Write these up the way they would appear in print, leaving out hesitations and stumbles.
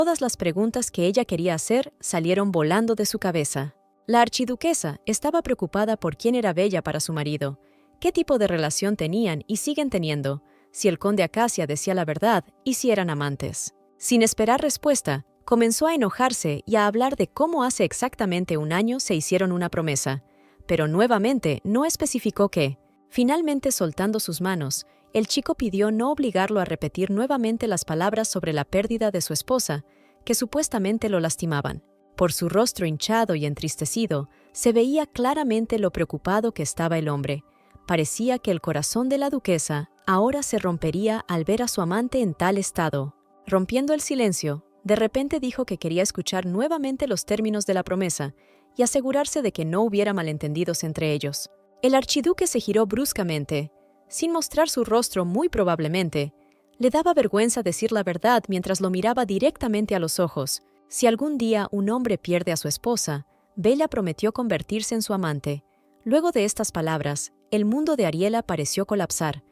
Todas las preguntas que ella quería hacer salieron volando de su cabeza. La archiduquesa estaba preocupada por quién era Bella para su marido, qué tipo de relación tenían y siguen teniendo, si el conde Acacia decía la verdad y si eran amantes. Sin esperar respuesta, comenzó a enojarse y a hablar de cómo hace exactamente un año se hicieron una promesa, pero nuevamente no especificó qué. Finalmente, soltando sus manos, el chico pidió no obligarlo a repetir nuevamente las palabras sobre la pérdida de su esposa, que supuestamente lo lastimaban. Por su rostro hinchado y entristecido, se veía claramente lo preocupado que estaba el hombre. Parecía que el corazón de la duquesa ahora se rompería al ver a su amante en tal estado. Rompiendo el silencio, de repente dijo que quería escuchar nuevamente los términos de la promesa y asegurarse de que no hubiera malentendidos entre ellos. El archiduque se giró bruscamente. Sin mostrar su rostro muy probablemente, le daba vergüenza decir la verdad mientras lo miraba directamente a los ojos. Si algún día un hombre pierde a su esposa, Bella prometió convertirse en su amante. Luego de estas palabras, el mundo de Ariela pareció colapsar.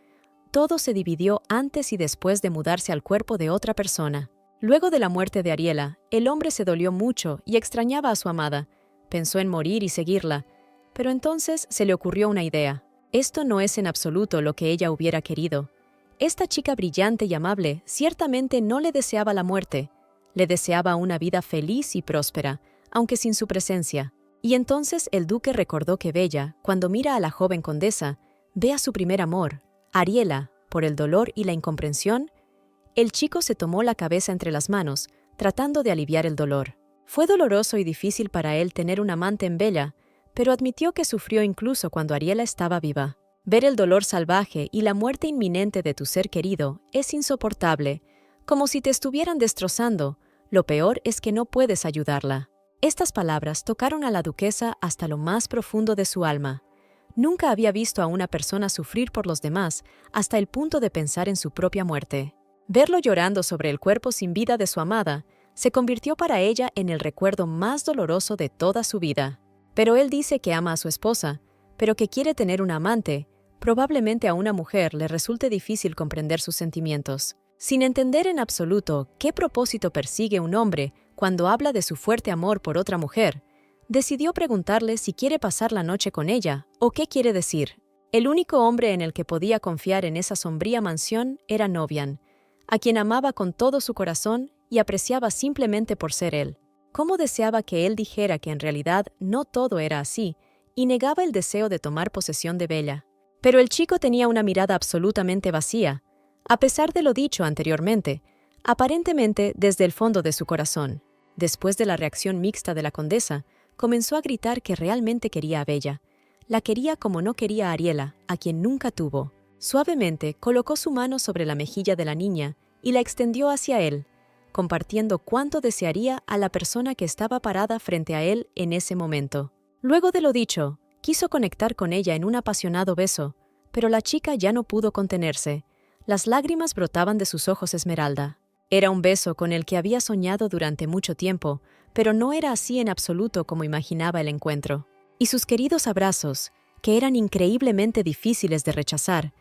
Todo se dividió antes y después de mudarse al cuerpo de otra persona. Luego de la muerte de Ariela, el hombre se dolió mucho y extrañaba a su amada. Pensó en morir y seguirla, pero entonces se le ocurrió una idea. Esto no es en absoluto lo que ella hubiera querido. Esta chica brillante y amable ciertamente no le deseaba la muerte. Le deseaba una vida feliz y próspera, aunque sin su presencia. Y entonces el duque recordó que Bella, cuando mira a la joven condesa, ve a su primer amor, Ariela, por el dolor y la incomprensión. El chico se tomó la cabeza entre las manos, tratando de aliviar el dolor. Fue doloroso y difícil para él tener un amante en Bella, pero admitió que sufrió incluso cuando Ariela estaba viva. Ver el dolor salvaje y la muerte inminente de tu ser querido es insoportable, como si te estuvieran destrozando. Lo peor es que no puedes ayudarla. Estas palabras tocaron a la duquesa hasta lo más profundo de su alma. Nunca había visto a una persona sufrir por los demás hasta el punto de pensar en su propia muerte. Verlo llorando sobre el cuerpo sin vida de su amada se convirtió para ella en el recuerdo más doloroso de toda su vida. Pero él dice que ama a su esposa, pero que quiere tener una amante. Probablemente a una mujer le resulte difícil comprender sus sentimientos. Sin entender en absoluto qué propósito persigue un hombre cuando habla de su fuerte amor por otra mujer, decidió preguntarle si quiere pasar la noche con ella o qué quiere decir. El único hombre en el que podía confiar en esa sombría mansión era Novian, a quien amaba con todo su corazón y apreciaba simplemente por ser él. Cómo deseaba que él dijera que en realidad no todo era así, y negaba el deseo de tomar posesión de Bella. Pero el chico tenía una mirada absolutamente vacía, a pesar de lo dicho anteriormente, aparentemente desde el fondo de su corazón. Después de la reacción mixta de la condesa, comenzó a gritar que realmente quería a Bella. La quería como no quería a Ariela, a quien nunca tuvo. Suavemente colocó su mano sobre la mejilla de la niña y la extendió hacia él, compartiendo cuánto desearía a la persona que estaba parada frente a él en ese momento. Luego de lo dicho, quiso conectar con ella en un apasionado beso, pero la chica ya no pudo contenerse. Las lágrimas brotaban de sus ojos esmeralda. Era un beso con el que había soñado durante mucho tiempo, pero no era así en absoluto como imaginaba el encuentro. Y sus queridos abrazos, que eran increíblemente difíciles de rechazar,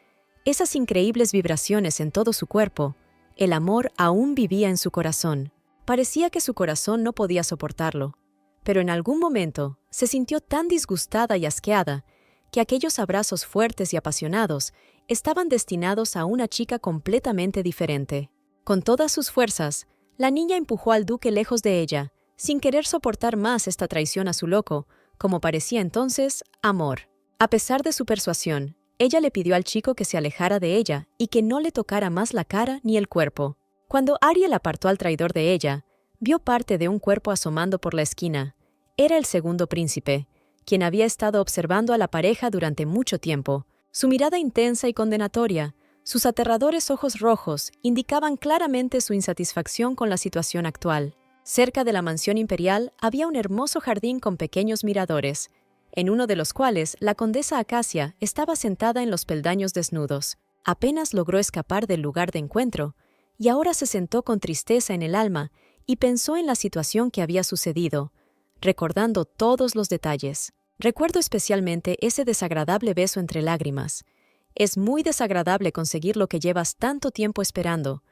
esas increíbles vibraciones en todo su cuerpo, el amor aún vivía en su corazón. Parecía que su corazón no podía soportarlo, pero en algún momento se sintió tan disgustada y asqueada que aquellos abrazos fuertes y apasionados estaban destinados a una chica completamente diferente. Con todas sus fuerzas, la niña empujó al duque lejos de ella, sin querer soportar más esta traición a su loco, como parecía entonces, amor. A pesar de su persuasión, ella le pidió al chico que se alejara de ella y que no le tocara más la cara ni el cuerpo. Cuando Ariel apartó al traidor de ella, vio parte de un cuerpo asomando por la esquina. Era el segundo príncipe, quien había estado observando a la pareja durante mucho tiempo. Su mirada intensa y condenatoria, sus aterradores ojos rojos, indicaban claramente su insatisfacción con la situación actual. Cerca de la mansión imperial había un hermoso jardín con pequeños miradores, en uno de los cuales la condesa Acacia estaba sentada en los peldaños desnudos. Apenas logró escapar del lugar de encuentro, y ahora se sentó con tristeza en el alma y pensó en la situación que había sucedido, recordando todos los detalles. Recuerdo especialmente ese desagradable beso entre lágrimas. Es muy desagradable conseguir lo que llevas tanto tiempo esperando,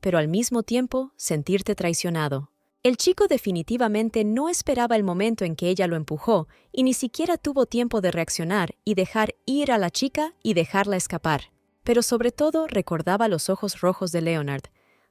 pero al mismo tiempo sentirte traicionado. El chico definitivamente no esperaba el momento en que ella lo empujó y ni siquiera tuvo tiempo de reaccionar y dejar ir a la chica y dejarla escapar. Pero sobre todo recordaba los ojos rojos de Leonard.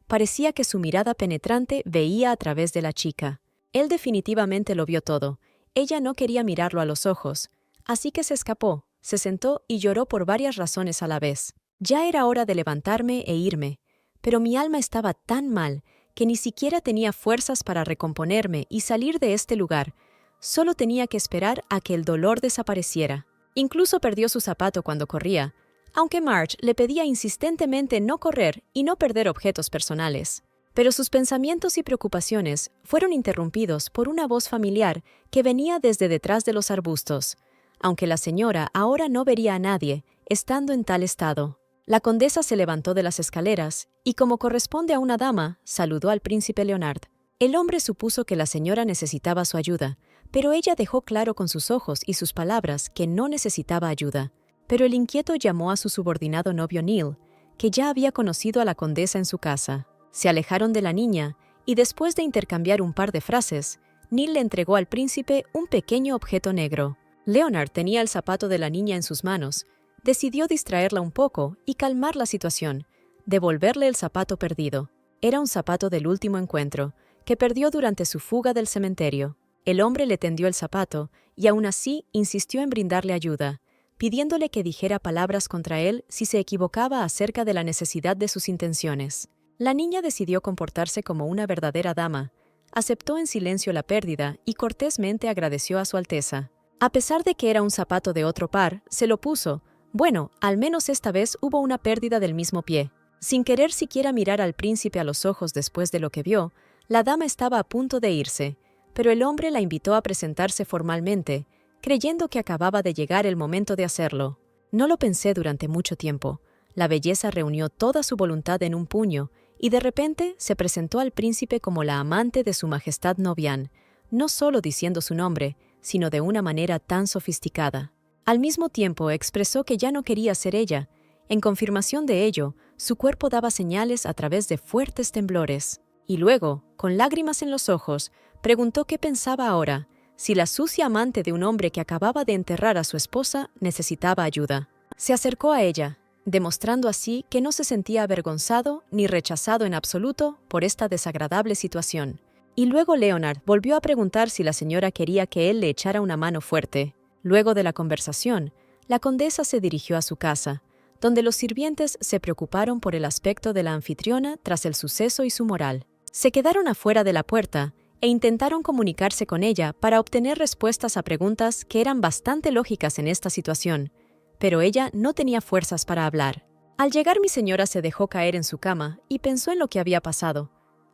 Parecía que su mirada penetrante veía a través de la chica. Él definitivamente lo vio todo. Ella no quería mirarlo a los ojos, así que se escapó, se sentó y lloró por varias razones a la vez. Ya era hora de levantarme e irme, pero mi alma estaba tan mal que ni siquiera tenía fuerzas para recomponerme y salir de este lugar. Solo tenía que esperar a que el dolor desapareciera. Incluso perdió su zapato cuando corría, aunque Marge le pedía insistentemente no correr y no perder objetos personales. Pero sus pensamientos y preocupaciones fueron interrumpidos por una voz familiar que venía desde detrás de los arbustos, aunque la señora ahora no vería a nadie, estando en tal estado. La condesa se levantó de las escaleras y, como corresponde a una dama, saludó al príncipe Leonard. El hombre supuso que la señora necesitaba su ayuda, pero ella dejó claro con sus ojos y sus palabras que no necesitaba ayuda. Pero el inquieto llamó a su subordinado novio Neil, que ya había conocido a la condesa en su casa. Se alejaron de la niña y, después de intercambiar un par de frases, Neil le entregó al príncipe un pequeño objeto negro. Leonard tenía el zapato de la niña en sus manos. Decidió distraerla un poco y calmar la situación, devolverle el zapato perdido. Era un zapato del último encuentro, que perdió durante su fuga del cementerio. El hombre le tendió el zapato y aún así insistió en brindarle ayuda, pidiéndole que dijera palabras contra él si se equivocaba acerca de la necesidad de sus intenciones. La niña decidió comportarse como una verdadera dama, aceptó en silencio la pérdida y cortésmente agradeció a su Alteza. A pesar de que era un zapato de otro par, se lo puso. Bueno, al menos esta vez hubo una pérdida del mismo pie. Sin querer siquiera mirar al príncipe a los ojos después de lo que vio, la dama estaba a punto de irse, pero el hombre la invitó a presentarse formalmente, creyendo que acababa de llegar el momento de hacerlo. No lo pensé durante mucho tiempo. La belleza reunió toda su voluntad en un puño, y de repente se presentó al príncipe como la amante de su majestad Novián, no solo diciendo su nombre, sino de una manera tan sofisticada. Al mismo tiempo expresó que ya no quería ser ella. En confirmación de ello, su cuerpo daba señales a través de fuertes temblores. Y luego, con lágrimas en los ojos, preguntó qué pensaba ahora, si la sucia amante de un hombre que acababa de enterrar a su esposa necesitaba ayuda. Se acercó a ella, demostrando así que no se sentía avergonzado ni rechazado en absoluto por esta desagradable situación. Y luego Leonard volvió a preguntar si la señora quería que él le echara una mano fuerte. Luego de la conversación, la condesa se dirigió a su casa, donde los sirvientes se preocuparon por el aspecto de la anfitriona tras el suceso y su moral. Se quedaron afuera de la puerta e intentaron comunicarse con ella para obtener respuestas a preguntas que eran bastante lógicas en esta situación, pero ella no tenía fuerzas para hablar. Al llegar, mi señora se dejó caer en su cama y pensó en lo que había pasado.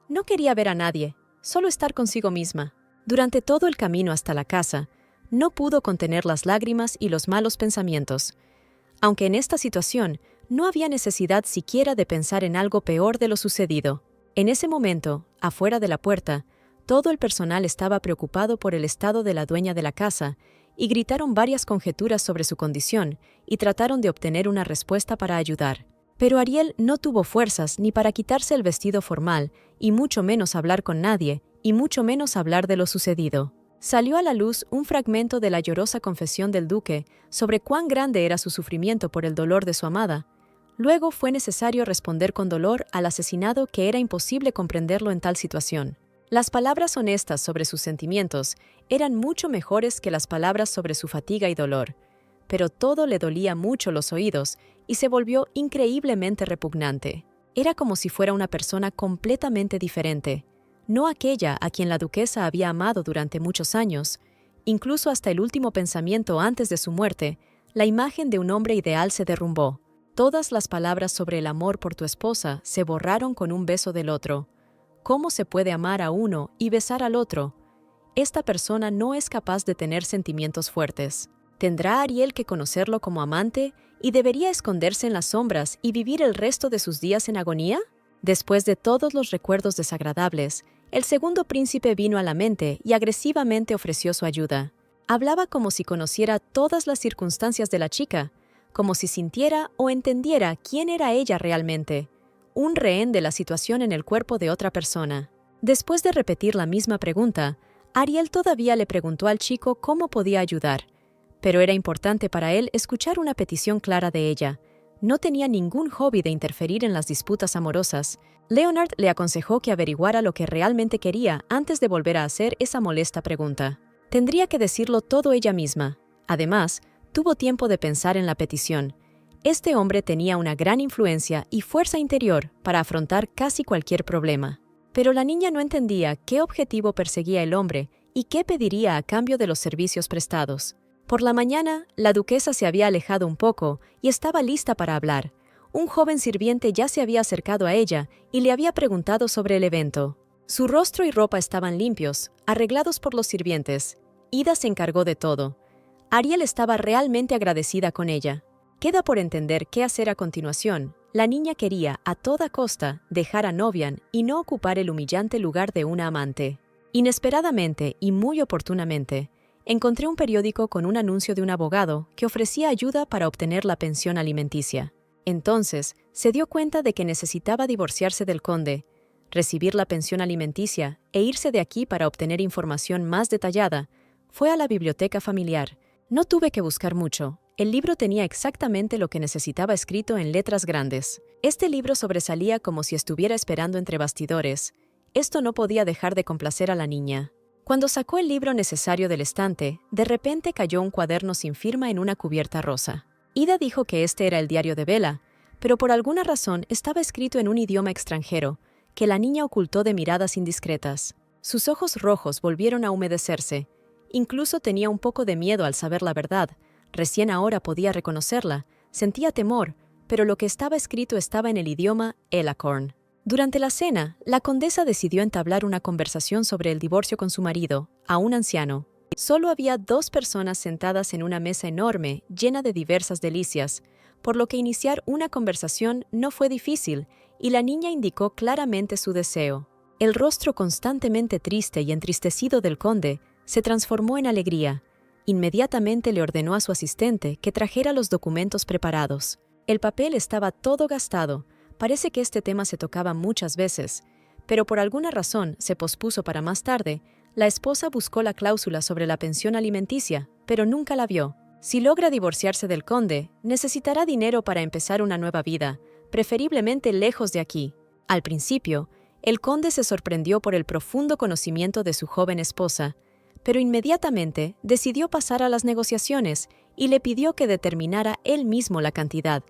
No quería ver a nadie, solo estar consigo misma. Durante todo el camino hasta la casa, no pudo contener las lágrimas y los malos pensamientos. Aunque en esta situación no había necesidad siquiera de pensar en algo peor de lo sucedido. En ese momento, afuera de la puerta, todo el personal estaba preocupado por el estado de la dueña de la casa y gritaron varias conjeturas sobre su condición y trataron de obtener una respuesta para ayudar. Pero Ariel no tuvo fuerzas ni para quitarse el vestido formal, y mucho menos hablar con nadie, y mucho menos hablar de lo sucedido. Salió a la luz un fragmento de la llorosa confesión del duque sobre cuán grande era su sufrimiento por el dolor de su amada. Luego fue necesario responder con dolor al asesinado que era imposible comprenderlo en tal situación. Las palabras honestas sobre sus sentimientos eran mucho mejores que las palabras sobre su fatiga y dolor, pero todo le dolía mucho los oídos y se volvió increíblemente repugnante. Era como si fuera una persona completamente diferente, no aquella a quien la duquesa había amado durante muchos años. Incluso hasta el último pensamiento antes de su muerte, la imagen de un hombre ideal se derrumbó. Todas las palabras sobre el amor por tu esposa se borraron con un beso del otro. ¿Cómo se puede amar a uno y besar al otro? Esta persona no es capaz de tener sentimientos fuertes. ¿Tendrá Ariel que conocerlo como amante y debería esconderse en las sombras y vivir el resto de sus días en agonía? Después de todos los recuerdos desagradables, el segundo príncipe vino a la mente y agresivamente ofreció su ayuda. Hablaba como si conociera todas las circunstancias de la chica, como si sintiera o entendiera quién era ella realmente. un rehén de la situación en el cuerpo de otra persona. Después de repetir la misma pregunta, Ariel todavía le preguntó al chico cómo podía ayudar, pero era importante para él escuchar una petición clara de ella. No tenía ningún hobby de interferir en las disputas amorosas. Leonard le aconsejó que averiguara lo que realmente quería antes de volver a hacer esa molesta pregunta. Tendría que decirlo todo ella misma. Además, tuvo tiempo de pensar en la petición. Este hombre tenía una gran influencia y fuerza interior para afrontar casi cualquier problema. Pero la niña no entendía qué objetivo perseguía el hombre y qué pediría a cambio de los servicios prestados. Por la mañana, la duquesa se había alejado un poco y estaba lista para hablar. Un joven sirviente ya se había acercado a ella y le había preguntado sobre el evento. Su rostro y ropa estaban limpios, arreglados por los sirvientes. Ida se encargó de todo. Ariel estaba realmente agradecida con ella. Queda por entender qué hacer a continuación. La niña quería, a toda costa, dejar a Novian y no ocupar el humillante lugar de una amante. Inesperadamente y muy oportunamente, encontré un periódico con un anuncio de un abogado que ofrecía ayuda para obtener la pensión alimenticia. Entonces, se dio cuenta de que necesitaba divorciarse del conde, recibir la pensión alimenticia e irse de aquí para obtener información más detallada. Fue a la biblioteca familiar. No tuve que buscar mucho. El libro tenía exactamente lo que necesitaba escrito en letras grandes. Este libro sobresalía como si estuviera esperando entre bastidores. Esto no podía dejar de complacer a la niña. Cuando sacó el libro necesario del estante, de repente cayó un cuaderno sin firma en una cubierta rosa. Ida dijo que este era el diario de Bella, pero por alguna razón estaba escrito en un idioma extranjero, que la niña ocultó de miradas indiscretas. Sus ojos rojos volvieron a humedecerse. Incluso tenía un poco de miedo al saber la verdad. Recién ahora podía reconocerla. Sentía temor, pero lo que estaba escrito estaba en el idioma Elacorn. Durante la cena, la condesa decidió entablar una conversación sobre el divorcio con su marido, a un anciano. Solo había 2 personas sentadas en una mesa enorme, llena de diversas delicias, por lo que iniciar una conversación no fue difícil, y la niña indicó claramente su deseo. El rostro constantemente triste y entristecido del conde se transformó en alegría. Inmediatamente le ordenó a su asistente que trajera los documentos preparados. El papel estaba todo gastado. Parece que este tema se tocaba muchas veces, pero por alguna razón se pospuso para más tarde. La esposa buscó la cláusula sobre la pensión alimenticia, pero nunca la vio. Si logra divorciarse del conde, necesitará dinero para empezar una nueva vida, preferiblemente lejos de aquí. Al principio, el conde se sorprendió por el profundo conocimiento de su joven esposa, pero inmediatamente decidió pasar a las negociaciones y le pidió que determinara él mismo la cantidad.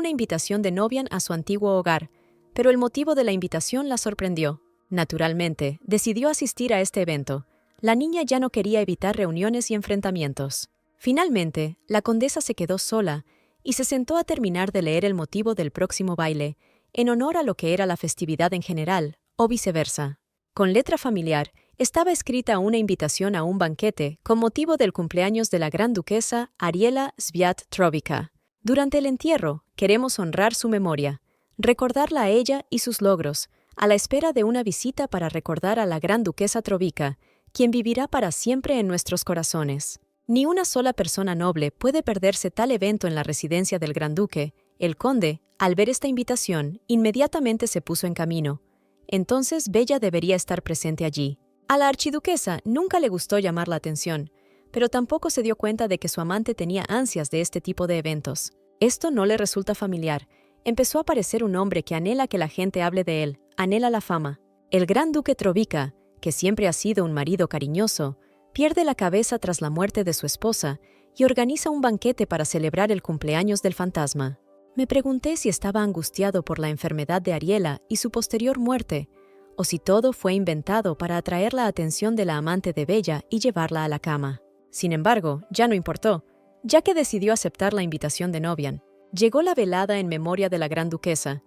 una invitación de novia a su antiguo hogar, pero el motivo de la invitación la sorprendió. Naturalmente, decidió asistir a este evento. La niña ya no quería evitar reuniones y enfrentamientos. Finalmente, la condesa se quedó sola y se sentó a terminar de leer el motivo del próximo baile, en honor a lo que era la festividad en general, o viceversa. Con letra familiar, estaba escrita una invitación a un banquete con motivo del cumpleaños de la gran duquesa Ariela Swiatkowska. Durante el entierro, queremos honrar su memoria, recordarla a ella y sus logros, a la espera de una visita para recordar a la gran duquesa Trovica, quien vivirá para siempre en nuestros corazones. Ni una sola persona noble puede perderse tal evento en la residencia del gran duque. El conde, al ver esta invitación, inmediatamente se puso en camino. Entonces Bella debería estar presente allí. A la archiduquesa nunca le gustó llamar la atención, pero tampoco se dio cuenta de que su amante tenía ansias de este tipo de eventos. Esto no le resulta familiar. Empezó a parecer un hombre que anhela que la gente hable de él, anhela la fama. El gran duque Trovica, que siempre ha sido un marido cariñoso, pierde la cabeza tras la muerte de su esposa y organiza un banquete para celebrar el cumpleaños del fantasma. Me pregunté si estaba angustiado por la enfermedad de Ariela y su posterior muerte, o si todo fue inventado para atraer la atención de la amante de Bella y llevarla a la cama. Sin embargo, ya no importó, ya que decidió aceptar la invitación de Novian. Llegó la velada en memoria de la gran duquesa.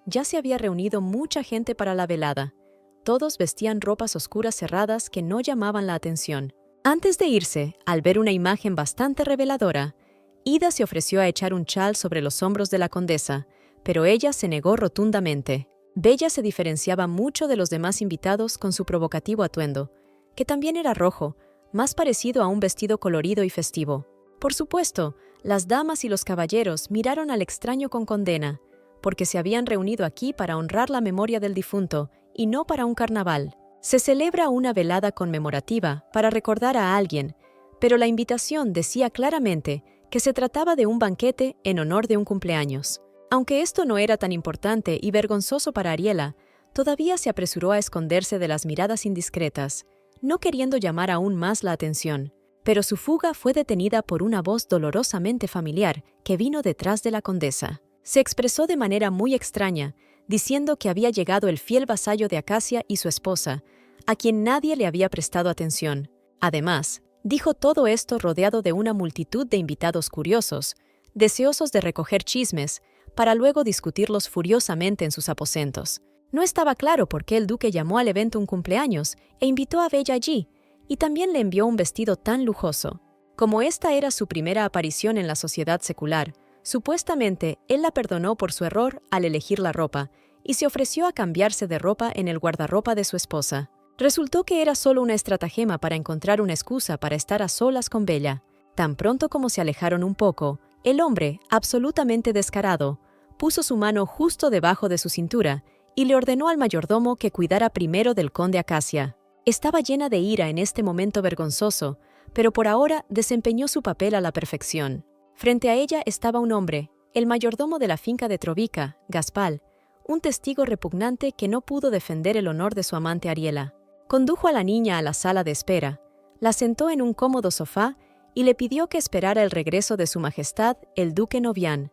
Ya se había reunido mucha gente para la velada. Todos vestían ropas oscuras cerradas que no llamaban la atención. Antes de irse, al ver una imagen bastante reveladora, Ida se ofreció a echar un chal sobre los hombros de la condesa, pero ella se negó rotundamente. Bella se diferenciaba mucho de los demás invitados con su provocativo atuendo, que también era rojo, más parecido a un vestido colorido y festivo. Por supuesto, las damas y los caballeros miraron al extraño con condena, porque se habían reunido aquí para honrar la memoria del difunto y no para un carnaval. Se celebra una velada conmemorativa para recordar a alguien, pero la invitación decía claramente que se trataba de un banquete en honor de un cumpleaños. Aunque esto no era tan importante y vergonzoso para Ariela, todavía se apresuró a esconderse de las miradas indiscretas, no queriendo llamar aún más la atención. Pero su fuga fue detenida por una voz dolorosamente familiar que vino detrás de la condesa. Se expresó de manera muy extraña, diciendo que había llegado el fiel vasallo de Acacia y su esposa, a quien nadie le había prestado atención. Además, dijo todo esto rodeado de una multitud de invitados curiosos, deseosos de recoger chismes, para luego discutirlos furiosamente en sus aposentos. No estaba claro por qué el duque llamó al evento un cumpleaños e invitó a Bella allí, y también le envió un vestido tan lujoso. Como esta era su primera aparición en la sociedad secular, supuestamente él la perdonó por su error al elegir la ropa, y se ofreció a cambiarse de ropa en el guardarropa de su esposa. Resultó que era solo una estratagema para encontrar una excusa para estar a solas con Bella. Tan pronto como se alejaron un poco, el hombre, absolutamente descarado, puso su mano justo debajo de su cintura y le ordenó al mayordomo que cuidara primero del conde Acacia. Estaba llena de ira en este momento vergonzoso, pero por ahora desempeñó su papel a la perfección. Frente a ella estaba un hombre, el mayordomo de la finca de Trovica, Gaspal, un testigo repugnante que no pudo defender el honor de su amante Ariela. Condujo a la niña a la sala de espera, la sentó en un cómodo sofá y le pidió que esperara el regreso de su majestad, el duque Novian,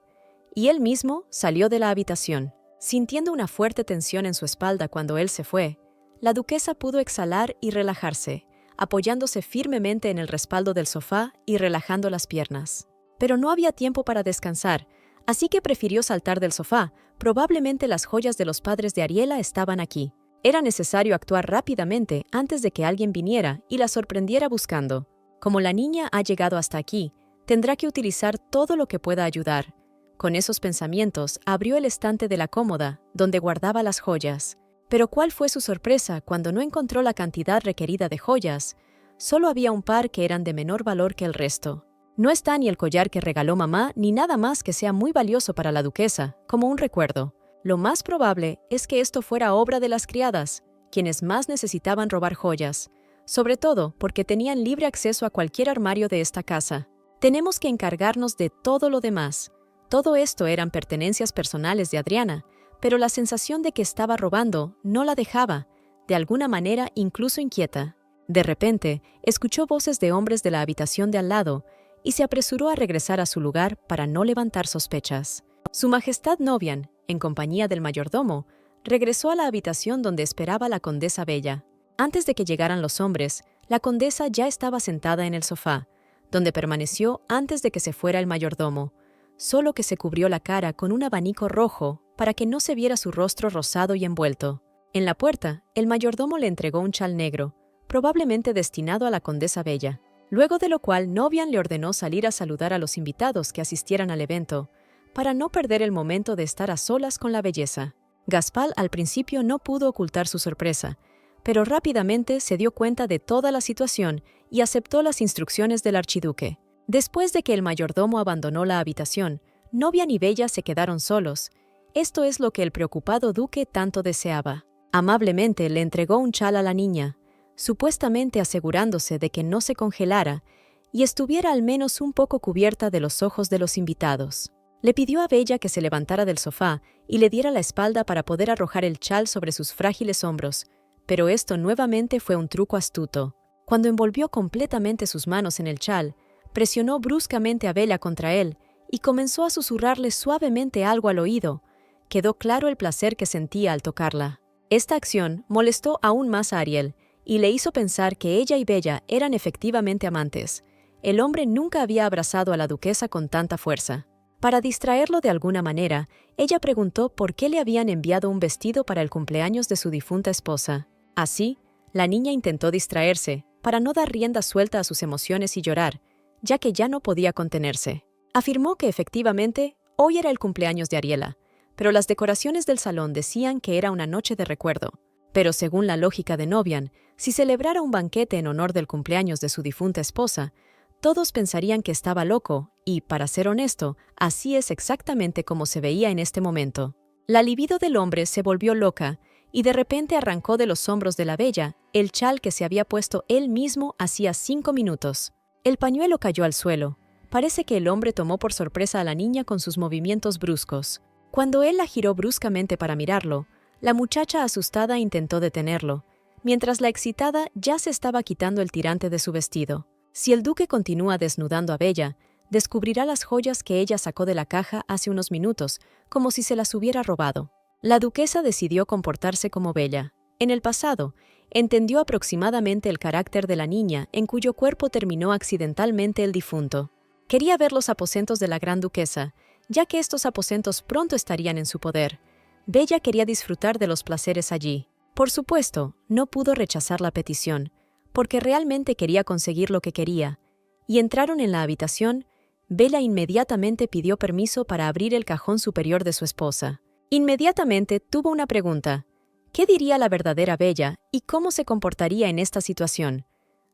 y él mismo salió de la habitación. Sintiendo una fuerte tensión en su espalda cuando él se fue, la duquesa pudo exhalar y relajarse, apoyándose firmemente en el respaldo del sofá y relajando las piernas. Pero no había tiempo para descansar, así que prefirió saltar del sofá. Probablemente las joyas de los padres de Ariela estaban aquí. Era necesario actuar rápidamente antes de que alguien viniera y la sorprendiera buscando. Como la niña ha llegado hasta aquí, tendrá que utilizar todo lo que pueda ayudar. Con esos pensamientos, abrió el estante de la cómoda, donde guardaba las joyas. Pero ¿cuál fue su sorpresa cuando no encontró la cantidad requerida de joyas? Solo había un par que eran de menor valor que el resto. No está ni el collar que regaló mamá, ni nada más que sea muy valioso para la duquesa, como un recuerdo. Lo más probable es que esto fuera obra de las criadas, quienes más necesitaban robar joyas, sobre todo porque tenían libre acceso a cualquier armario de esta casa. Tenemos que encargarnos de todo lo demás. Todo esto eran pertenencias personales de Adriana, pero la sensación de que estaba robando no la dejaba, de alguna manera incluso inquieta. De repente, escuchó voces de hombres de la habitación de al lado y se apresuró a regresar a su lugar para no levantar sospechas. Su Majestad Novian, en compañía del mayordomo, regresó a la habitación donde esperaba la condesa Bella. Antes de que llegaran los hombres, la condesa ya estaba sentada en el sofá, donde permaneció antes de que se fuera el mayordomo, solo que se cubrió la cara con un abanico rojo para que no se viera su rostro rosado y envuelto. En la puerta, el mayordomo le entregó un chal negro, probablemente destinado a la condesa Bella, luego de lo cual Novian le ordenó salir a saludar a los invitados que asistieran al evento, para no perder el momento de estar a solas con la belleza. Gaspar al principio no pudo ocultar su sorpresa, pero rápidamente se dio cuenta de toda la situación y aceptó las instrucciones del archiduque. Después de que el mayordomo abandonó la habitación, Novian y Bella se quedaron solos. Esto es lo que el preocupado duque tanto deseaba. Amablemente le entregó un chal a la niña, supuestamente asegurándose de que no se congelara y estuviera al menos un poco cubierta de los ojos de los invitados. Le pidió a Bella que se levantara del sofá y le diera la espalda para poder arrojar el chal sobre sus frágiles hombros, pero esto nuevamente fue un truco astuto. Cuando envolvió completamente sus manos en el chal, presionó bruscamente a Bella contra él y comenzó a susurrarle suavemente algo al oído. Quedó claro el placer que sentía al tocarla. Esta acción molestó aún más a Ariel y le hizo pensar que ella y Bella eran efectivamente amantes. El hombre nunca había abrazado a la duquesa con tanta fuerza. Para distraerlo de alguna manera, ella preguntó por qué le habían enviado un vestido para el cumpleaños de su difunta esposa. Así, la niña intentó distraerse, para no dar rienda suelta a sus emociones y llorar, ya que ya no podía contenerse. Afirmó que efectivamente, hoy era el cumpleaños de Ariela, pero las decoraciones del salón decían que era una noche de recuerdo. Pero según la lógica de Novian, si celebrara un banquete en honor del cumpleaños de su difunta esposa, todos pensarían que estaba loco y, para ser honesto, así es exactamente como se veía en este momento. La libido del hombre se volvió loca y de repente arrancó de los hombros de la bella el chal que se había puesto él mismo hacía 5 minutos. El pañuelo cayó al suelo. Parece que el hombre tomó por sorpresa a la niña con sus movimientos bruscos. Cuando él la giró bruscamente para mirarlo, la muchacha asustada intentó detenerlo, mientras la excitada ya se estaba quitando el tirante de su vestido. Si el duque continúa desnudando a Bella, descubrirá las joyas que ella sacó de la caja hace unos minutos, como si se las hubiera robado. La duquesa decidió comportarse como Bella. En el pasado, entendió aproximadamente el carácter de la niña en cuyo cuerpo terminó accidentalmente el difunto. Quería ver los aposentos de la gran duquesa, ya que estos aposentos pronto estarían en su poder. Bella quería disfrutar de los placeres allí. Por supuesto, no pudo rechazar la petición, porque realmente quería conseguir lo que quería, y entraron en la habitación. Bella inmediatamente pidió permiso para abrir el cajón superior de su esposa. Inmediatamente tuvo una pregunta. ¿Qué diría la verdadera Bella y cómo se comportaría en esta situación?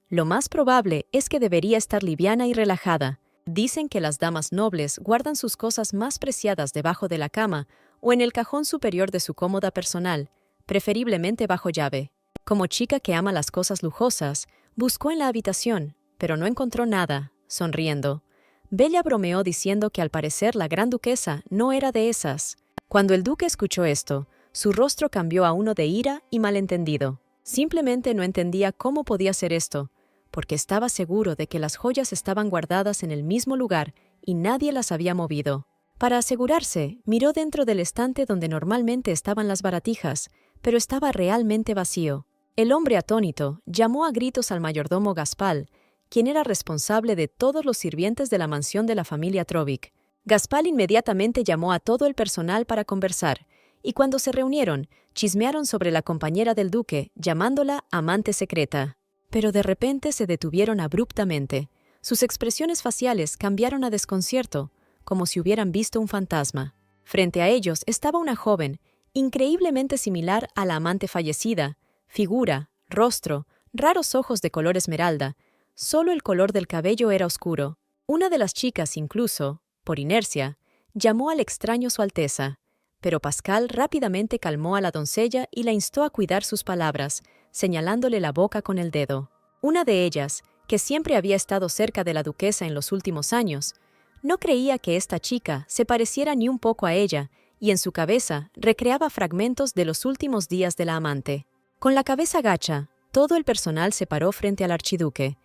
Lo más probable es que debería estar liviana y relajada. Dicen que las damas nobles guardan sus cosas más preciadas debajo de la cama o en el cajón superior de su cómoda personal, preferiblemente bajo llave. Como chica que ama las cosas lujosas, buscó en la habitación, pero no encontró nada, sonriendo. Bella bromeó diciendo que al parecer la gran duquesa no era de esas. Cuando el duque escuchó esto, su rostro cambió a uno de ira y malentendido. Simplemente no entendía cómo podía ser esto, porque estaba seguro de que las joyas estaban guardadas en el mismo lugar y nadie las había movido. Para asegurarse, miró dentro del estante donde normalmente estaban las baratijas, pero estaba realmente vacío. El hombre atónito llamó a gritos al mayordomo Gaspar, quien era responsable de todos los sirvientes de la mansión de la familia Trovic. Gaspar inmediatamente llamó a todo el personal para conversar, y cuando se reunieron, chismearon sobre la compañera del duque, llamándola amante secreta. Pero de repente se detuvieron abruptamente. Sus expresiones faciales cambiaron a desconcierto, como si hubieran visto un fantasma. Frente a ellos estaba una joven, increíblemente similar a la amante fallecida, figura, rostro, raros ojos de color esmeralda. Solo el color del cabello era oscuro. Una de las chicas incluso, por inercia, llamó al extraño Su Alteza, pero Pascal rápidamente calmó a la doncella y la instó a cuidar sus palabras, señalándole la boca con el dedo. Una de ellas, que siempre había estado cerca de la duquesa en los últimos años, no creía que esta chica se pareciera ni un poco a ella, y en su cabeza recreaba fragmentos de los últimos días de la amante. Con la cabeza gacha, todo el personal se paró frente al archiduque.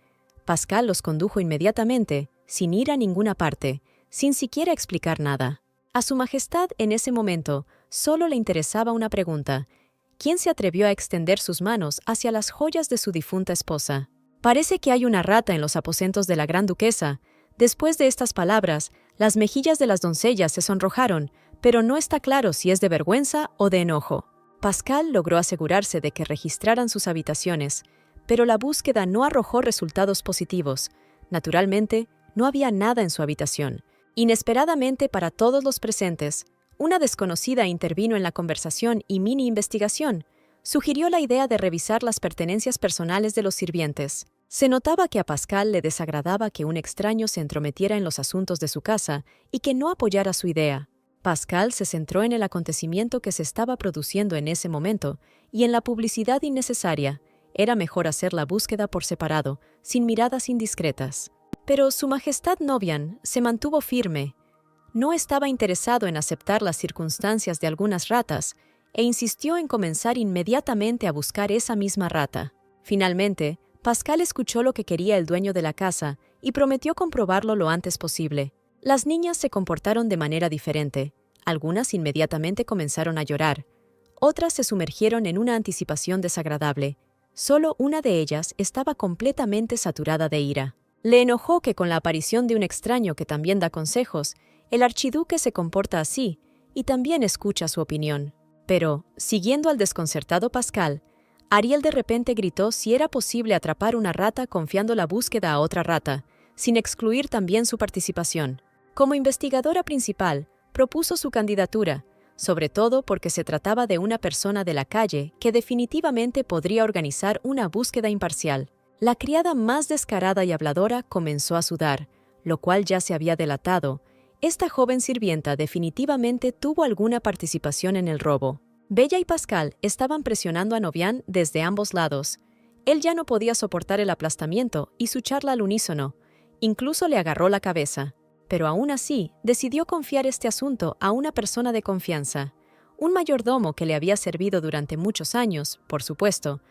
Pascal los condujo inmediatamente, sin ir a ninguna parte, sin siquiera explicar nada. A su majestad en ese momento solo le interesaba una pregunta: ¿quién se atrevió a extender sus manos hacia las joyas de su difunta esposa? Parece que hay una rata en los aposentos de la gran duquesa. Después de estas palabras, las mejillas de las doncellas se sonrojaron, pero no está claro si es de vergüenza o de enojo. Pascal logró asegurarse de que registraran sus habitaciones, pero la búsqueda no arrojó resultados positivos. Naturalmente, no había nada en su habitación. Inesperadamente para todos los presentes, una desconocida intervino en la conversación y mini investigación. Sugirió la idea de revisar las pertenencias personales de los sirvientes. Se notaba que a Pascal le desagradaba que un extraño se entrometiera en los asuntos de su casa y que no apoyara su idea. Pascal se centró en el acontecimiento que se estaba produciendo en ese momento y en la publicidad innecesaria. Era mejor hacer la búsqueda por separado, sin miradas indiscretas. Pero Su Majestad Nobian se mantuvo firme. No estaba interesado en aceptar las circunstancias de algunas ratas e insistió en comenzar inmediatamente a buscar esa misma rata. Finalmente, Pascal escuchó lo que quería el dueño de la casa y prometió comprobarlo lo antes posible. Las niñas se comportaron de manera diferente. Algunas inmediatamente comenzaron a llorar. Otras se sumergieron en una anticipación desagradable. Solo una de ellas estaba completamente saturada de ira. Le enojó que con la aparición de un extraño que también da consejos, el archiduque se comporta así y también escucha su opinión. Pero, siguiendo al desconcertado Pascal, Ariel de repente gritó si era posible atrapar una rata confiando la búsqueda a otra rata, sin excluir también su participación. Como investigadora principal, propuso su candidatura, sobre todo porque se trataba de una persona de la calle que definitivamente podría organizar una búsqueda imparcial. La criada más descarada y habladora comenzó a sudar, lo cual ya se había delatado. Esta joven sirvienta definitivamente tuvo alguna participación en el robo. Bella y Pascal estaban presionando a Nobian desde ambos lados. Él ya no podía soportar el aplastamiento y su charla al unísono. Incluso le agarró la cabeza. Pero aún así, decidió confiar este asunto a una persona de confianza. Un mayordomo que le había servido durante muchos años, por supuesto.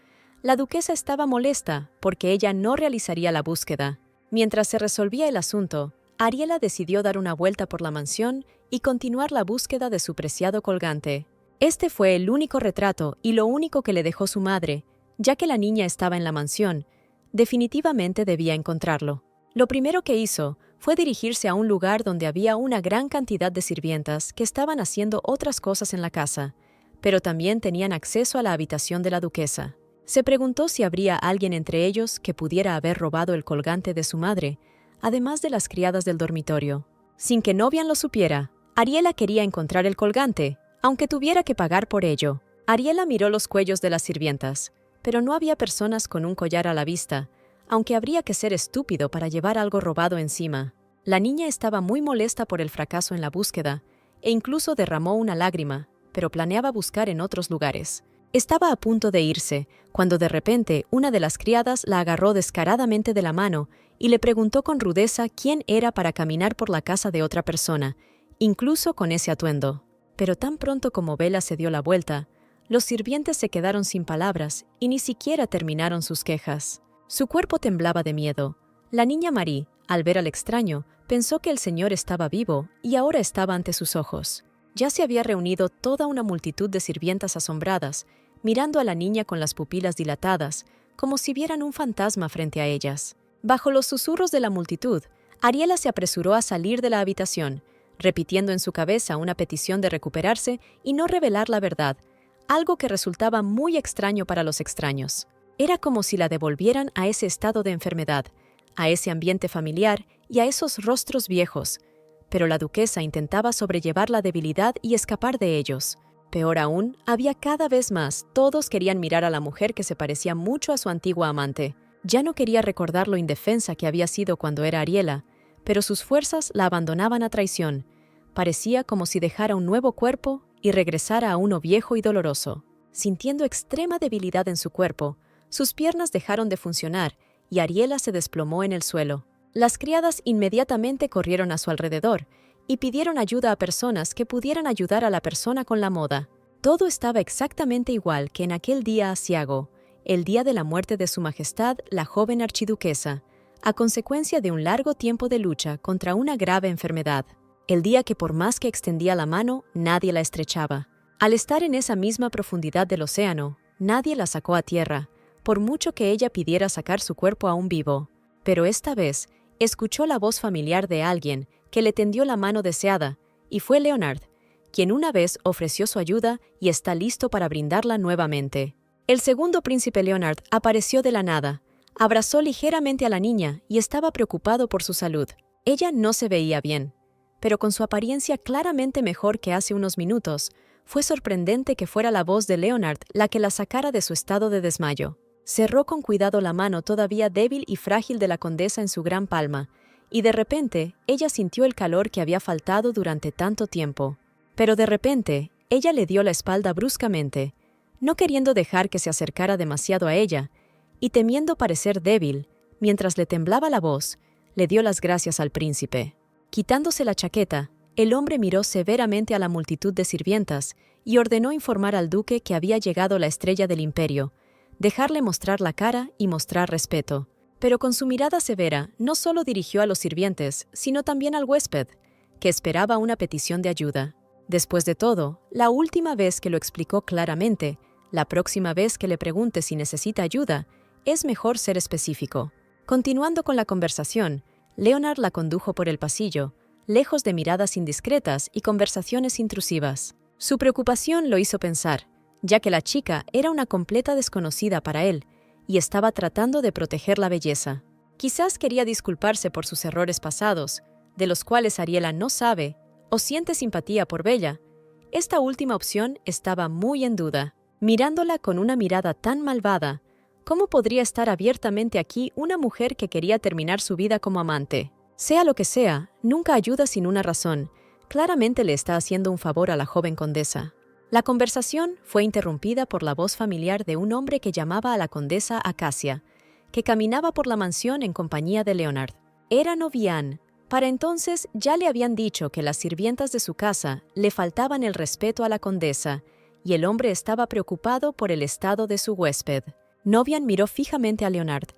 La duquesa estaba molesta porque ella no realizaría la búsqueda. Mientras se resolvía el asunto, Ariela decidió dar una vuelta por la mansión y continuar la búsqueda de su preciado colgante. Este fue el único retrato y lo único que le dejó su madre, ya que la niña estaba en la mansión. Definitivamente debía encontrarlo. Lo primero que hizo fue dirigirse a un lugar donde había una gran cantidad de sirvientas que estaban haciendo otras cosas en la casa, pero también tenían acceso a la habitación de la duquesa. Se preguntó si habría alguien entre ellos que pudiera haber robado el colgante de su madre, además de las criadas del dormitorio. Sin que Nobian lo supiera, Ariela quería encontrar el colgante, aunque tuviera que pagar por ello. Ariela miró los cuellos de las sirvientas, pero no había personas con un collar a la vista, aunque habría que ser estúpido para llevar algo robado encima. La niña estaba muy molesta por el fracaso en la búsqueda, e incluso derramó una lágrima, pero planeaba buscar en otros lugares. Estaba a punto de irse, cuando de repente una de las criadas la agarró descaradamente de la mano y le preguntó con rudeza quién era para caminar por la casa de otra persona, incluso con ese atuendo. Pero tan pronto como Bella se dio la vuelta, los sirvientes se quedaron sin palabras y ni siquiera terminaron sus quejas. Su cuerpo temblaba de miedo. La niña Marie, al ver al extraño, pensó que el señor estaba vivo y ahora estaba ante sus ojos. Ya se había reunido toda una multitud de sirvientas asombradas, mirando a la niña con las pupilas dilatadas, como si vieran un fantasma frente a ellas. Bajo los susurros de la multitud, Ariela se apresuró a salir de la habitación, repitiendo en su cabeza una petición de recuperarse y no revelar la verdad, algo que resultaba muy extraño para los extraños. Era como si la devolvieran a ese estado de enfermedad, a ese ambiente familiar y a esos rostros viejos. Pero la duquesa intentaba sobrellevar la debilidad y escapar de ellos. Peor aún, había cada vez más. Todos querían mirar a la mujer que se parecía mucho a su antigua amante. Ya no quería recordar lo indefensa que había sido cuando era Ariela, pero sus fuerzas la abandonaban a traición. Parecía como si dejara un nuevo cuerpo y regresara a uno viejo y doloroso. Sintiendo extrema debilidad en su cuerpo, sus piernas dejaron de funcionar y Ariela se desplomó en el suelo. Las criadas inmediatamente corrieron a su alrededor y pidieron ayuda a personas que pudieran ayudar a la persona con la moda. Todo estaba exactamente igual que en aquel día aciago, el día de la muerte de Su Majestad, la joven archiduquesa, a consecuencia de un largo tiempo de lucha contra una grave enfermedad. el día que por más que extendía la mano, nadie la estrechaba. Al estar en esa misma profundidad del océano, nadie la sacó a tierra, por mucho que ella pidiera sacar su cuerpo aún vivo. Pero esta vez, escuchó la voz familiar de alguien que le tendió la mano deseada, y fue Leonard, quien una vez ofreció su ayuda y está listo para brindarla nuevamente. El segundo príncipe Leonard apareció de la nada, abrazó ligeramente a la niña y estaba preocupado por su salud. Ella no se veía bien, pero con su apariencia claramente mejor que hace unos minutos, fue sorprendente que fuera la voz de Leonard la que la sacara de su estado de desmayo. Cerró con cuidado la mano todavía débil y frágil de la condesa en su gran palma, y de repente ella sintió el calor que había faltado durante tanto tiempo. Pero de repente, ella le dio la espalda bruscamente, no queriendo dejar que se acercara demasiado a ella, y temiendo parecer débil, mientras le temblaba la voz, le dio las gracias al príncipe. Quitándose la chaqueta, el hombre miró severamente a la multitud de sirvientas y ordenó informar al duque que había llegado la estrella del imperio, dejarle mostrar la cara y mostrar respeto. Pero con su mirada severa no solo dirigió a los sirvientes, sino también al huésped, que esperaba una petición de ayuda. Después de todo, la última vez que lo explicó claramente, la próxima vez que le pregunte si necesita ayuda, es mejor ser específico. Continuando con la conversación, Leonard la condujo por el pasillo, lejos de miradas indiscretas y conversaciones intrusivas. Su preocupación lo hizo pensar, ya que la chica era una completa desconocida para él, y estaba tratando de proteger la belleza. Quizás quería disculparse por sus errores pasados, de los cuales Ariela no sabe, o siente simpatía por Bella. Esta última opción estaba muy en duda. Mirándola con una mirada tan malvada, ¿cómo podría estar abiertamente aquí una mujer que quería terminar su vida como amante? Sea lo que sea, nunca ayuda sin una razón. Claramente le está haciendo un favor a la joven condesa. La conversación fue interrumpida por la voz familiar de un hombre que llamaba a la condesa Acacia, que caminaba por la mansión en compañía de Leonard. Era Novian. Para entonces ya le habían dicho que las sirvientas de su casa le faltaban el respeto a la condesa, y el hombre estaba preocupado por el estado de su huésped. Novian miró fijamente a Leonard.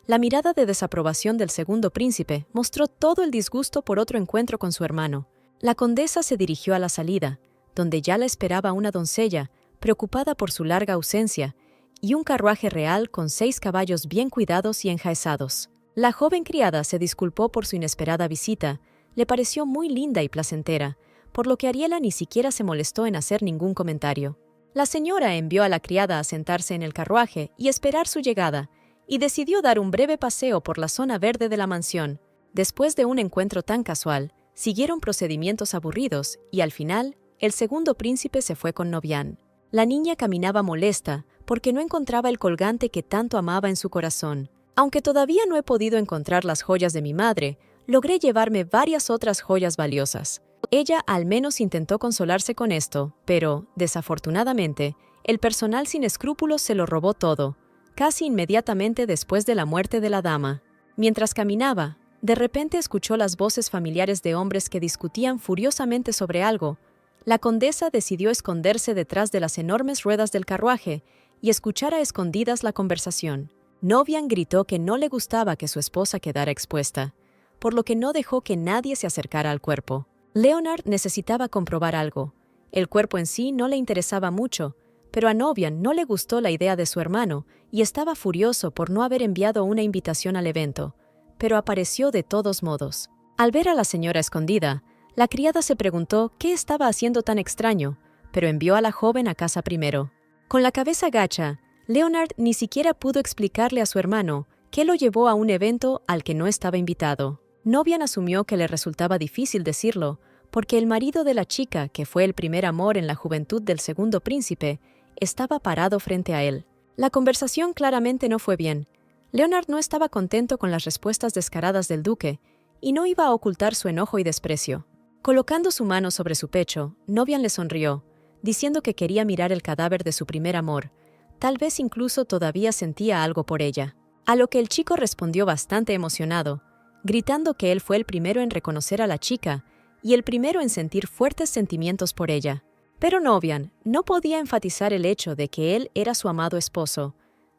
La mirada de desaprobación del segundo príncipe mostró todo el disgusto por otro encuentro con su hermano. La condesa se dirigió a la salida, donde ya la esperaba una doncella, preocupada por su larga ausencia, y un carruaje real con 6 caballos bien cuidados y enjaezados. La joven criada se disculpó por su inesperada visita, le pareció muy linda y placentera, por lo que Ariela ni siquiera se molestó en hacer ningún comentario. La señora envió a la criada a sentarse en el carruaje y esperar su llegada, y decidió dar un breve paseo por la zona verde de la mansión. Después de un encuentro tan casual, siguieron procedimientos aburridos y al final, el segundo príncipe se fue con Novian. La niña caminaba molesta porque no encontraba el colgante que tanto amaba en su corazón. Aunque todavía no he podido encontrar las joyas de mi madre, logré llevarme varias otras joyas valiosas. Ella al menos intentó consolarse con esto, pero, desafortunadamente, el personal sin escrúpulos se lo robó todo, casi inmediatamente después de la muerte de la dama. Mientras caminaba, de repente escuchó las voces familiares de hombres que discutían furiosamente sobre algo. La condesa decidió esconderse detrás de las enormes ruedas del carruaje y escuchar a escondidas la conversación. Novian gritó que no le gustaba que su esposa quedara expuesta, por lo que no dejó que nadie se acercara al cuerpo. Leonard necesitaba comprobar algo. El cuerpo en sí no le interesaba mucho, pero a Novian no le gustó la idea de su hermano y estaba furioso por no haber enviado una invitación al evento, pero apareció de todos modos. Al ver a la señora escondida, la criada se preguntó qué estaba haciendo tan extraño, pero envió a la joven a casa primero. Con la cabeza gacha, Leonard ni siquiera pudo explicarle a su hermano qué lo llevó a un evento al que no estaba invitado. Novian asumió que le resultaba difícil decirlo, porque el marido de la chica, que fue el primer amor en la juventud del segundo príncipe, estaba parado frente a él. La conversación claramente no fue bien. Leonard no estaba contento con las respuestas descaradas del duque, y no iba a ocultar su enojo y desprecio. Colocando su mano sobre su pecho, Novian le sonrió, diciendo que quería mirar el cadáver de su primer amor. Tal vez incluso todavía sentía algo por ella. A lo que el chico respondió bastante emocionado, gritando que él fue el primero en reconocer a la chica y el primero en sentir fuertes sentimientos por ella. Pero Novian no podía enfatizar el hecho de que él era su amado esposo,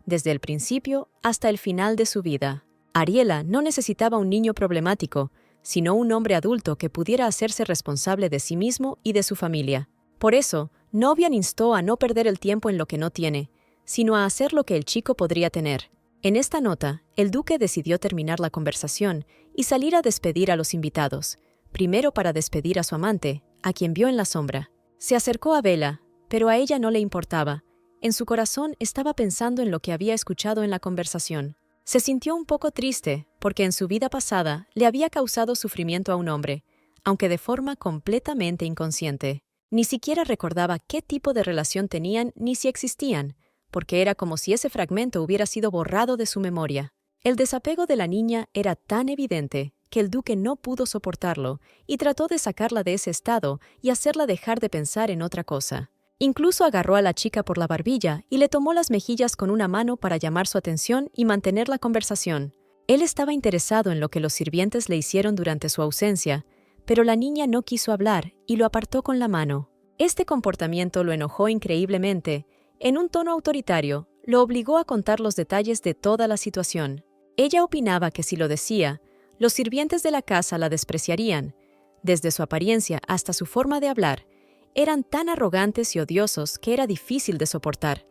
desde el principio hasta el final de su vida. Ariela no necesitaba un niño problemático, sino un hombre adulto que pudiera hacerse responsable de sí mismo y de su familia. Por eso, Novian instó a no perder el tiempo en lo que no tiene, sino a hacer lo que el chico podría tener. En esta nota, el duque decidió terminar la conversación y salir a despedir a los invitados, primero para despedir a su amante, a quien vio en la sombra. Se acercó a Bella, pero a ella no le importaba. En su corazón estaba pensando en lo que había escuchado en la conversación. Se sintió un poco triste, porque en su vida pasada le había causado sufrimiento a un hombre, aunque de forma completamente inconsciente. Ni siquiera recordaba qué tipo de relación tenían ni si existían, porque era como si ese fragmento hubiera sido borrado de su memoria. El desapego de la niña era tan evidente que el duque no pudo soportarlo y trató de sacarla de ese estado y hacerla dejar de pensar en otra cosa. Incluso agarró a la chica por la barbilla y le tomó las mejillas con una mano para llamar su atención y mantener la conversación. Él estaba interesado en lo que los sirvientes le hicieron durante su ausencia, pero la niña no quiso hablar y lo apartó con la mano. Este comportamiento lo enojó increíblemente. En un tono autoritario, lo obligó a contar los detalles de toda la situación. Ella opinaba que si lo decía, los sirvientes de la casa la despreciarían. Desde su apariencia hasta su forma de hablar, eran tan arrogantes y odiosos que era difícil de soportar.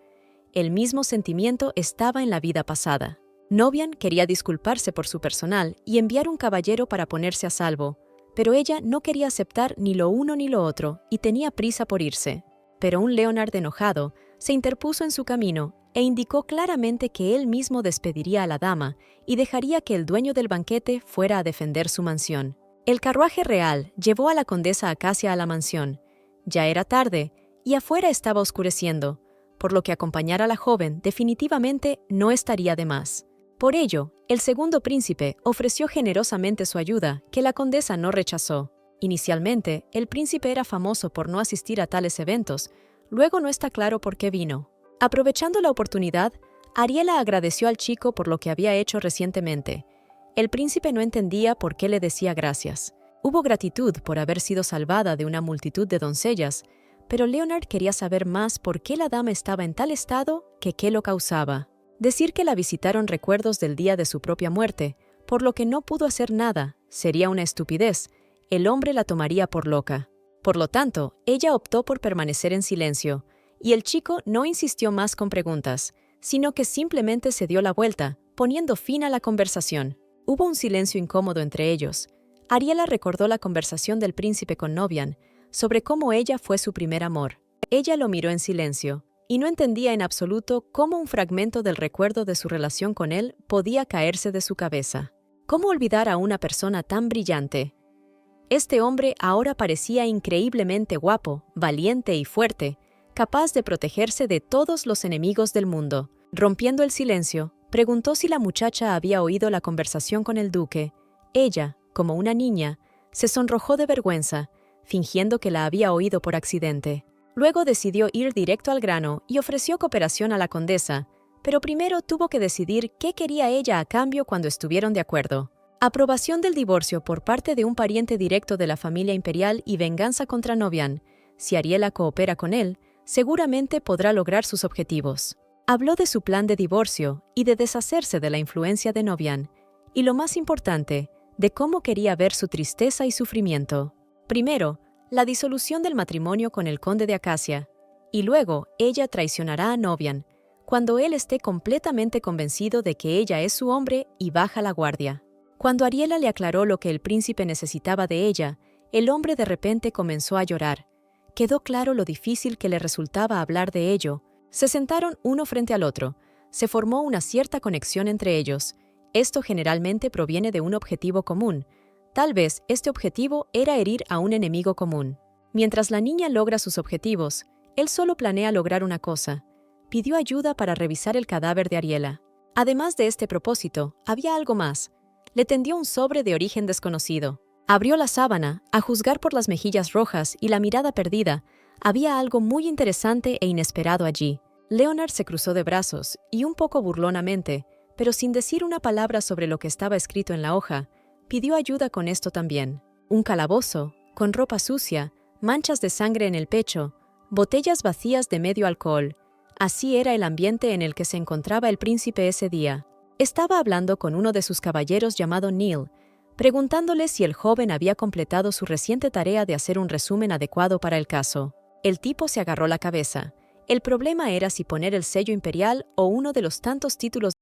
El mismo sentimiento estaba en la vida pasada. Novian quería disculparse por su personal y enviar un caballero para ponerse a salvo, pero ella no quería aceptar ni lo uno ni lo otro y tenía prisa por irse. Pero un Leonard enojado se interpuso en su camino e indicó claramente que él mismo despediría a la dama y dejaría que el dueño del banquete fuera a defender su mansión. El carruaje real llevó a la condesa Acacia a la mansión. Ya era tarde y afuera estaba oscureciendo, por lo que acompañar a la joven definitivamente no estaría de más. Por ello, el segundo príncipe ofreció generosamente su ayuda, que la condesa no rechazó. Inicialmente, el príncipe era famoso por no asistir a tales eventos, luego no está claro por qué vino. Aprovechando la oportunidad, Ariela agradeció al chico por lo que había hecho recientemente. El príncipe no entendía por qué le decía gracias. Hubo gratitud por haber sido salvada de una multitud de doncellas, pero Leonard quería saber más por qué la dama estaba en tal estado que qué lo causaba. Decir que la visitaron recuerdos del día de su propia muerte, por lo que no pudo hacer nada, sería una estupidez. El hombre la tomaría por loca. Por lo tanto, ella optó por permanecer en silencio, y el chico no insistió más con preguntas, sino que simplemente se dio la vuelta, poniendo fin a la conversación. Hubo un silencio incómodo entre ellos. Ariela recordó la conversación del príncipe con Novian, sobre cómo ella fue su primer amor. Ella lo miró en silencio, y no entendía en absoluto cómo un fragmento del recuerdo de su relación con él podía caerse de su cabeza. ¿Cómo olvidar a una persona tan brillante? Este hombre ahora parecía increíblemente guapo, valiente y fuerte, capaz de protegerse de todos los enemigos del mundo. Rompiendo el silencio, preguntó si la muchacha había oído la conversación con el duque. Ella, como una niña, se sonrojó de vergüenza, fingiendo que la había oído por accidente. Luego decidió ir directo al grano y ofreció cooperación a la condesa, pero primero tuvo que decidir qué quería ella a cambio cuando estuvieron de acuerdo. Aprobación del divorcio por parte de un pariente directo de la familia imperial y venganza contra Novian. Si Ariela coopera con él, seguramente podrá lograr sus objetivos. Habló de su plan de divorcio y de deshacerse de la influencia de Novian, y lo más importante, de cómo quería ver su tristeza y sufrimiento. Primero, la disolución del matrimonio con el conde de Acacia, y luego ella traicionará a Novian, cuando él esté completamente convencido de que ella es su hombre y baja la guardia. Cuando Ariela le aclaró lo que el príncipe necesitaba de ella, el hombre de repente comenzó a llorar. Quedó claro lo difícil que le resultaba hablar de ello. Se sentaron uno frente al otro. Se formó una cierta conexión entre ellos. Esto generalmente proviene de un objetivo común. Tal vez este objetivo era herir a un enemigo común. Mientras la niña logra sus objetivos, él solo planea lograr una cosa. Pidió ayuda para revisar el cadáver de Ariela. Además de este propósito, había algo más. Le tendió un sobre de origen desconocido. Abrió la sábana, a juzgar por las mejillas rojas y la mirada perdida. Había algo muy interesante e inesperado allí. Leonard se cruzó de brazos y un poco burlonamente, pero sin decir una palabra sobre lo que estaba escrito en la hoja, pidió ayuda con esto también. Un calabozo, con ropa sucia, manchas de sangre en el pecho, botellas vacías de medio alcohol. Así era el ambiente en el que se encontraba el príncipe ese día. Estaba hablando con uno de sus caballeros llamado Neil, preguntándole si el joven había completado su reciente tarea de hacer un resumen adecuado para el caso. El tipo se agarró la cabeza. El problema era si poner el sello imperial o uno de los tantos títulos